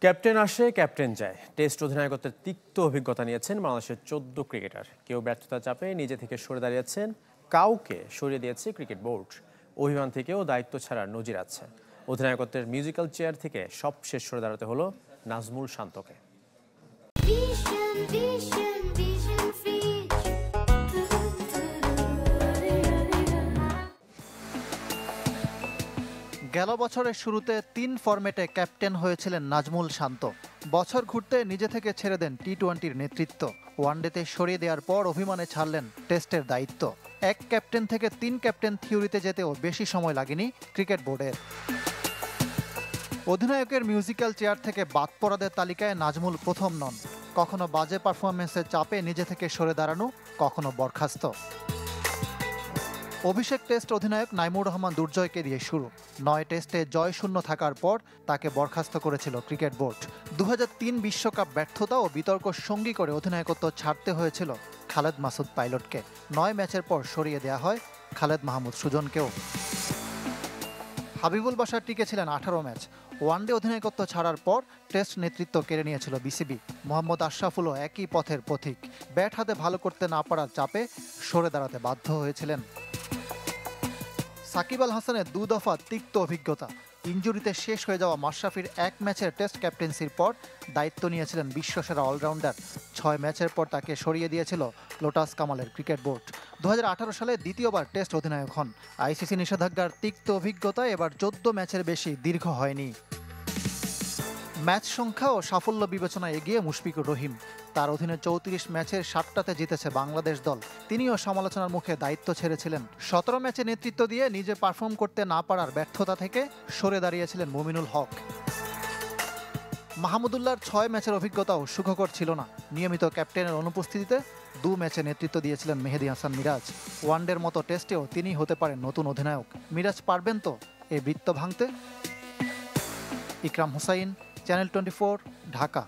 Captain আসে captain যায়। Test অধিনায়কত্বের তিক্ত অভিজ্ঞতা নিয়েছেন বাংলাদেশের 14 ক্রিকেটার। কেউ ব্যর্থতা চাপে নিজে থেকে সরে দাঁড়িয়েছেন, কাউকে সরিয়ে দিয়েছে ক্রিকেট বোর্ড। অভিমান থেকেও দায়িত্ব ছাড়ার নজির আছে। অধিনায়কত্বের মিউজিক্যাল চেয়ার থেকে সবশেষ সরে দাঁড়াতে হলো নাজমুল শান্তকে। গেল বছরের শুরুতে 3 ফরম্যাটে ক্যাপ্টেন হয়েছিলেন নাজমুল শান্ত। বছর ঘুরতে নিজে থেকে ছেড়ে দেন টি-20-র নেতৃত্ব। ওয়ানডেতে সরিয়ে দেওয়ার পর অভিমানে ছাড়লেন টেস্টের দায়িত্ব। এক ক্যাপ্টেন থেকে 3 ক্যাপ্টেন থিওরিতে যেতেও বেশি সময় লাগেনি ক্রিকেট বোর্ডের। অধিনায়কের মিউজিক্যাল চেয়ার থেকে বাদ পড়াদের তালিকায় নাজমুল প্রথম নন। কখনো বাজে পারফরমেন্সের চাপে নিজে থেকে সরে দাঁড়ানো, কখনো বরখাস্ত। অভিষেক টেস্ট অধিনায়ক নাইমুর রহমান দুর্জয়কে দিয়ে শুরু। 9 টেস্টে জয়শূন্য থাকার পর তাকে বরখাস্ত করেছিল ক্রিকেট বোর্ড। 2003 বিশ্বকাপ ব্যর্থতা ও বিতর্ক সঙ্গী করে অধিনায়কত্ব ছাড়তে হয়েছিল খালেদ মাসুদ পাইলটকে। 9 ম্যাচের পর সরিয়ে দেওয়া হয় খালেদ মাহমুদ সুজনকেও। হাবিবুল বাশার টিকেছিলেন 18 ম্যাচ। ওয়ানডে অধিনায়কত্ব ছাড়ার পর টেস্ট নেতৃত্ব কেড়ে নিয়েছিল বিসিবি। মোহাম্মদ আশরাফুলও একই পথের পথিক। ব্যাট হাতে ভালো করতে না পারার চাপে সরে দাঁড়াতে বাধ্য হয়েছিলেন। সাকিব আল হাসানের 2 দফা তিক্ত অভিজ্ঞতা। ইনজুরিতে শেষ হয়ে যাওয়া মাশরাফির 1 ম্যাচের টেস্ট ক্যাপ্টেন্সির পর দায়িত্ব নিয়েছিলেন বিশ্বসেরা অলরাউন্ডার। 6 ম্যাচের পর তাকে সরিয়ে দিয়েছিল লোটাস কামালের ক্রিকেট বোর্ড। 2018 সালে দ্বিতীয়বার টেস্ট অধিনায়ক হন। আইসিসি নিষেধাজ্ঞার তিক্ত অভিজ্ঞতা এবার 14 ম্যাচের বেশি দীর্ঘ হয়নি। ম্যাচ সংখ্যা ও সাফল্য বিবেচনায় এগিয়ে মুশফিকুর রহিম। তার অধীনে 34 ম্যাচের 7টাতে জিতেছে বাংলাদেশ দল। তিনিও সমালোচনার মুখে দায়িত্ব ছেড়েছিলেন। 17 ম্যাচে নেতৃত্ব দিয়ে নিজে পারফর্ম করতে না পারার ব্যর্থতা থেকে সরে দাঁড়িয়েছিলেন মুমিনুল হক। মাহমুদুল্লাহর 6 ম্যাচের অভিজ্ঞতাও সুখকর ছিল না। নিয়মিত ক্যাপ্টেনের অনুপস্থিতিতে 2 ম্যাচে নেতৃত্ব দিয়েছিলেন মেহেদী হাসান মিরাজ। ওয়ানডের মতো টেস্টেও তিনি হতে পারেন নতুন অধিনায়ক। মিরাজ পারবেন তো এই বৃত্ত ভাঙতে? ইকরাম হুসাইন, চ্যানেল 24, ঢাকা।